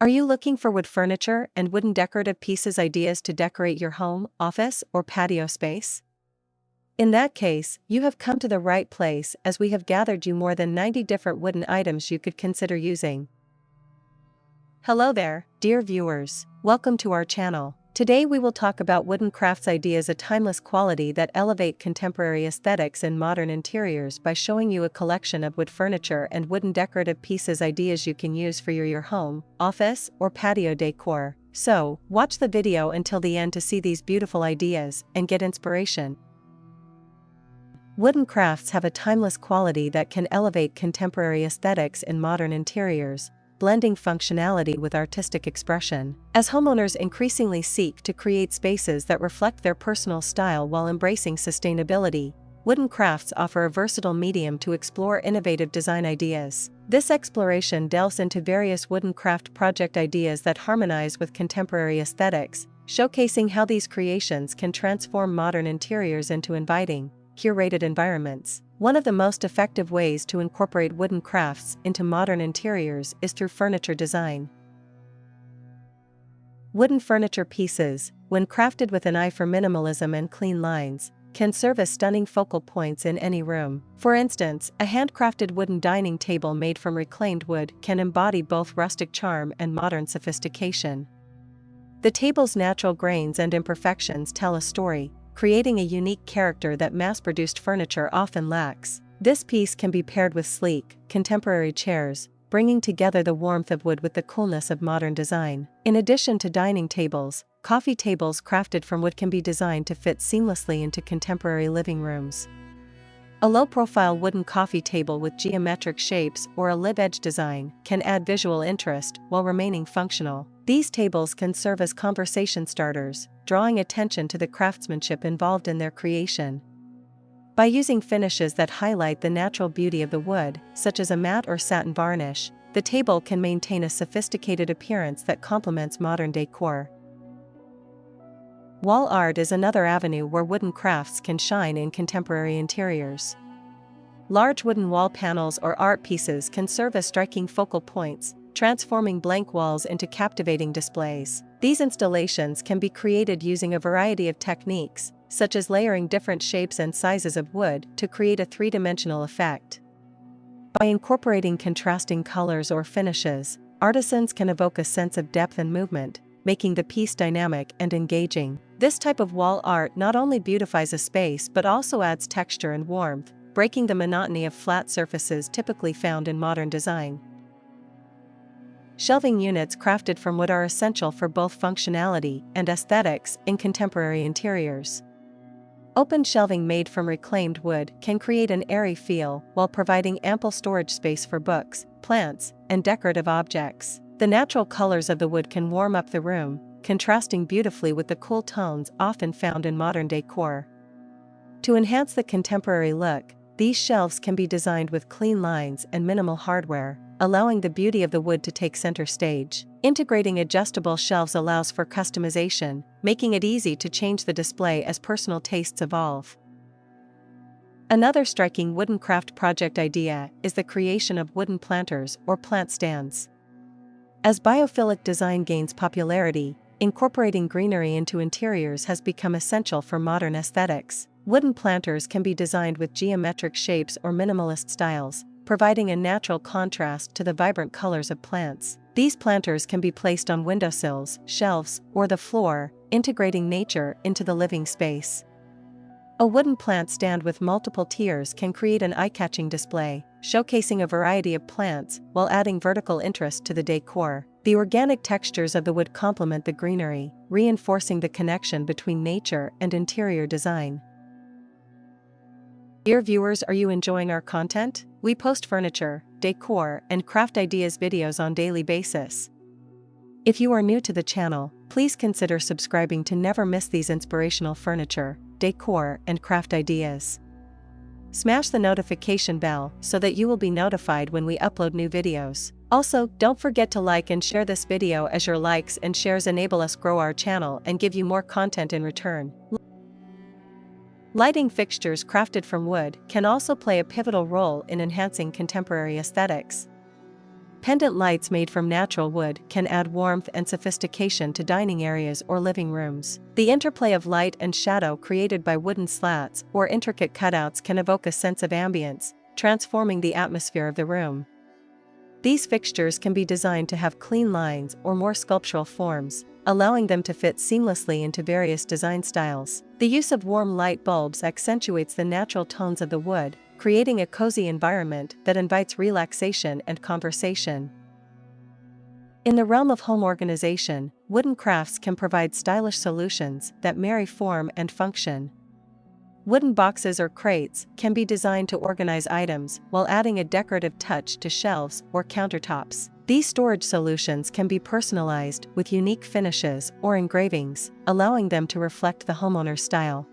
Are you looking for wood furniture and wooden decorative pieces ideas to decorate your home, office, or patio space? In that case, you have come to the right place as we have gathered you more than 90 different wooden items you could consider using. Hello there, dear viewers. Welcome to our channel. Today we will talk about wooden crafts ideas, a timeless quality that elevate contemporary aesthetics in modern interiors by showing you a collection of wood furniture and wooden decorative pieces ideas you can use for your home, office, or patio decor. So, watch the video until the end to see these beautiful ideas and get inspiration. Wooden crafts have a timeless quality that can elevate contemporary aesthetics in modern interiors, blending functionality with artistic expression. As homeowners increasingly seek to create spaces that reflect their personal style while embracing sustainability, wooden crafts offer a versatile medium to explore innovative design ideas. This exploration delves into various wooden craft project ideas that harmonize with contemporary aesthetics, showcasing how these creations can transform modern interiors into inviting, curated environments. One of the most effective ways to incorporate wooden crafts into modern interiors is through furniture design. Wooden furniture pieces, when crafted with an eye for minimalism and clean lines, can serve as stunning focal points in any room. For instance, a handcrafted wooden dining table made from reclaimed wood can embody both rustic charm and modern sophistication. The table's natural grains and imperfections tell a story, creating a unique character that mass-produced furniture often lacks. This piece can be paired with sleek, contemporary chairs, bringing together the warmth of wood with the coolness of modern design. In addition to dining tables, coffee tables crafted from wood can be designed to fit seamlessly into contemporary living rooms. A low-profile wooden coffee table with geometric shapes or a live-edge design can add visual interest while remaining functional. These tables can serve as conversation starters, drawing attention to the craftsmanship involved in their creation. By using finishes that highlight the natural beauty of the wood, such as a matte or satin varnish, the table can maintain a sophisticated appearance that complements modern decor. Wall art is another avenue where wooden crafts can shine in contemporary interiors. Large wooden wall panels or art pieces can serve as striking focal points, transforming blank walls into captivating displays. These installations can be created using a variety of techniques, such as layering different shapes and sizes of wood to create a three-dimensional effect. By incorporating contrasting colors or finishes, artisans can evoke a sense of depth and movement, making the piece dynamic and engaging. This type of wall art not only beautifies a space but also adds texture and warmth, breaking the monotony of flat surfaces typically found in modern design. Shelving units crafted from wood are essential for both functionality and aesthetics in contemporary interiors. Open shelving made from reclaimed wood can create an airy feel while providing ample storage space for books, plants, and decorative objects. The natural colors of the wood can warm up the room, contrasting beautifully with the cool tones often found in modern decor. To enhance the contemporary look, these shelves can be designed with clean lines and minimal hardware, allowing the beauty of the wood to take center stage. Integrating adjustable shelves allows for customization, making it easy to change the display as personal tastes evolve. Another striking wooden craft project idea is the creation of wooden planters or plant stands. As biophilic design gains popularity, incorporating greenery into interiors has become essential for modern aesthetics. Wooden planters can be designed with geometric shapes or minimalist styles, providing a natural contrast to the vibrant colors of plants. These planters can be placed on windowsills, shelves, or the floor, integrating nature into the living space. A wooden plant stand with multiple tiers can create an eye-catching display, showcasing a variety of plants while adding vertical interest to the decor. The organic textures of the wood complement the greenery, reinforcing the connection between nature and interior design. Dear viewers, are you enjoying our content? We post furniture, decor, and craft ideas videos on daily basis. If you are new to the channel, please consider subscribing to never miss these inspirational furniture, decor, and craft ideas. Smash the notification bell so that you will be notified when we upload new videos. Also, don't forget to like and share this video, as your likes and shares enable us grow our channel and give you more content in return. Lighting fixtures crafted from wood can also play a pivotal role in enhancing contemporary aesthetics. Pendant lights made from natural wood can add warmth and sophistication to dining areas or living rooms. The interplay of light and shadow created by wooden slats or intricate cutouts can evoke a sense of ambience, transforming the atmosphere of the room. These fixtures can be designed to have clean lines or more sculptural forms, allowing them to fit seamlessly into various design styles. The use of warm light bulbs accentuates the natural tones of the wood, creating a cozy environment that invites relaxation and conversation. In the realm of home organization, wooden crafts can provide stylish solutions that marry form and function. Wooden boxes or crates can be designed to organize items while adding a decorative touch to shelves or countertops. These storage solutions can be personalized with unique finishes or engravings, allowing them to reflect the homeowner's style.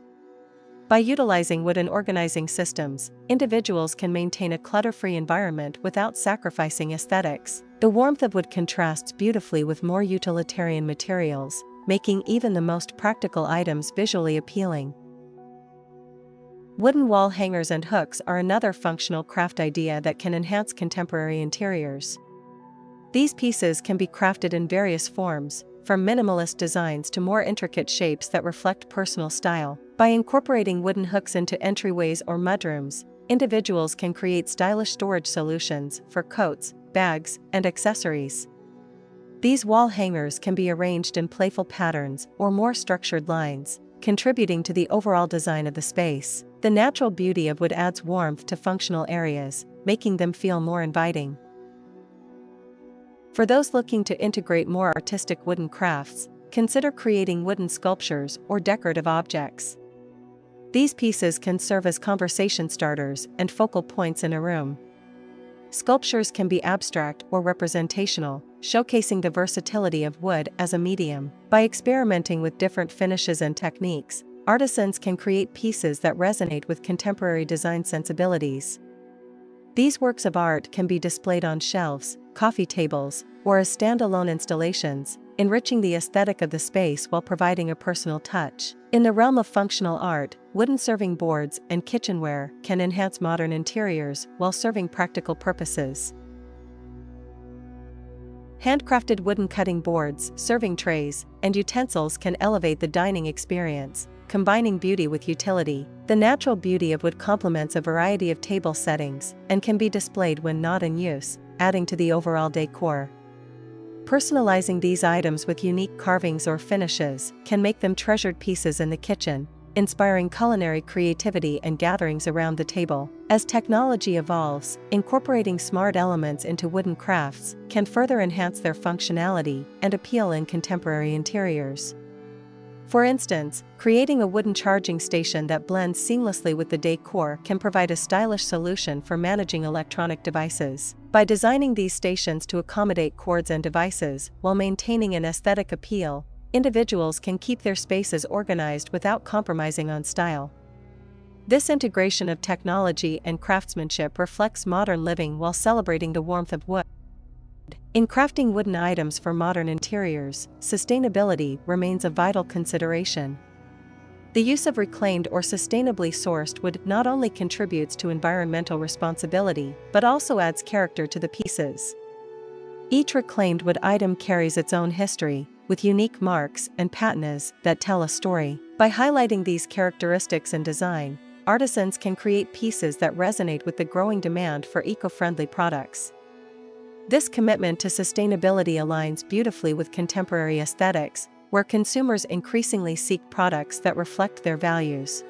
By utilizing wooden organizing systems, individuals can maintain a clutter-free environment without sacrificing aesthetics. The warmth of wood contrasts beautifully with more utilitarian materials, making even the most practical items visually appealing. Wooden wall hangers and hooks are another functional craft idea that can enhance contemporary interiors. These pieces can be crafted in various forms, from minimalist designs to more intricate shapes that reflect personal style. By incorporating wooden hooks into entryways or mudrooms, individuals can create stylish storage solutions for coats, bags, and accessories. These wall hangers can be arranged in playful patterns or more structured lines, contributing to the overall design of the space. The natural beauty of wood adds warmth to functional areas, making them feel more inviting. For those looking to integrate more artistic wooden crafts, consider creating wooden sculptures or decorative objects. These pieces can serve as conversation starters and focal points in a room. Sculptures can be abstract or representational, showcasing the versatility of wood as a medium. By experimenting with different finishes and techniques, artisans can create pieces that resonate with contemporary design sensibilities. These works of art can be displayed on shelves, coffee tables, or as standalone installations, enriching the aesthetic of the space while providing a personal touch. In the realm of functional art, wooden serving boards and kitchenware can enhance modern interiors while serving practical purposes. Handcrafted wooden cutting boards, serving trays, and utensils can elevate the dining experience, combining beauty with utility. The natural beauty of wood complements a variety of table settings and can be displayed when not in use, adding to the overall decor. Personalizing these items with unique carvings or finishes can make them treasured pieces in the kitchen, inspiring culinary creativity and gatherings around the table. As technology evolves, incorporating smart elements into wooden crafts can further enhance their functionality and appeal in contemporary interiors. For instance, creating a wooden charging station that blends seamlessly with the decor can provide a stylish solution for managing electronic devices. By designing these stations to accommodate cords and devices while maintaining an aesthetic appeal, individuals can keep their spaces organized without compromising on style. This integration of technology and craftsmanship reflects modern living while celebrating the warmth of wood. In crafting wooden items for modern interiors, sustainability remains a vital consideration. The use of reclaimed or sustainably sourced wood not only contributes to environmental responsibility, but also adds character to the pieces. Each reclaimed wood item carries its own history, with unique marks and patinas that tell a story. By highlighting these characteristics in design, artisans can create pieces that resonate with the growing demand for eco-friendly products. This commitment to sustainability aligns beautifully with contemporary aesthetics, where consumers increasingly seek products that reflect their values.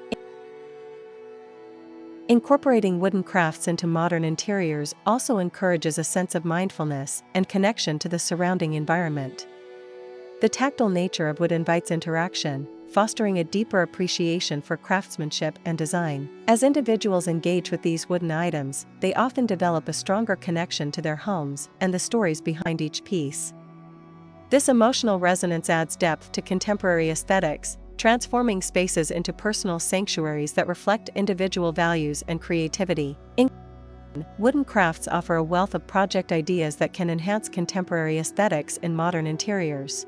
Incorporating wooden crafts into modern interiors also encourages a sense of mindfulness and connection to the surrounding environment. The tactile nature of wood invites interaction, fostering a deeper appreciation for craftsmanship and design. As individuals engage with these wooden items, they often develop a stronger connection to their homes and the stories behind each piece. This emotional resonance adds depth to contemporary aesthetics, transforming spaces into personal sanctuaries that reflect individual values and creativity. Wooden crafts offer a wealth of project ideas that can enhance contemporary aesthetics in modern interiors.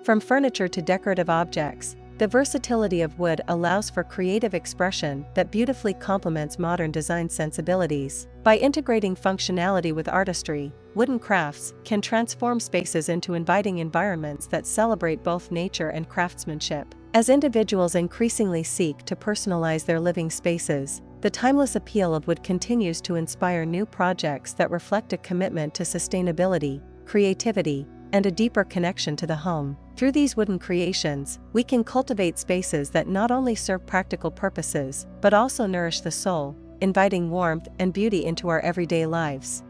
From furniture to decorative objects, the versatility of wood allows for creative expression that beautifully complements modern design sensibilities. By integrating functionality with artistry, wooden crafts can transform spaces into inviting environments that celebrate both nature and craftsmanship. As individuals increasingly seek to personalize their living spaces, the timeless appeal of wood continues to inspire new projects that reflect a commitment to sustainability, creativity, and a deeper connection to the home. Through these wooden creations, we can cultivate spaces that not only serve practical purposes, but also nourish the soul, inviting warmth and beauty into our everyday lives.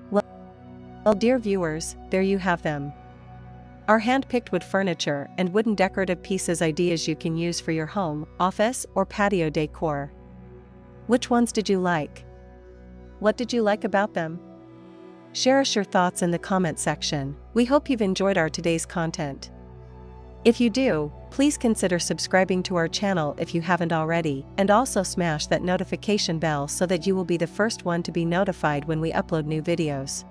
Well, dear viewers, there you have them. Our hand-picked wood furniture and wooden decorative pieces ideas you can use for your home, office, or patio decor. Which ones did you like? What did you like about them? Share us your thoughts in the comment section. We hope you've enjoyed our today's content. If you do, please consider subscribing to our channel if you haven't already, and also smash that notification bell so that you will be the first one to be notified when we upload new videos.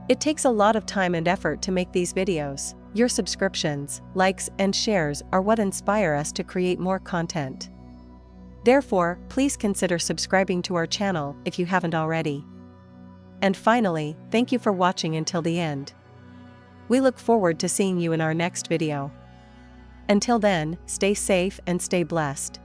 It takes a lot of time and effort to make these videos. Your subscriptions, likes, and shares are what inspire us to create more content. Therefore, please consider subscribing to our channel if you haven't already. And finally, thank you for watching until the end. We look forward to seeing you in our next video. Until then, stay safe and stay blessed.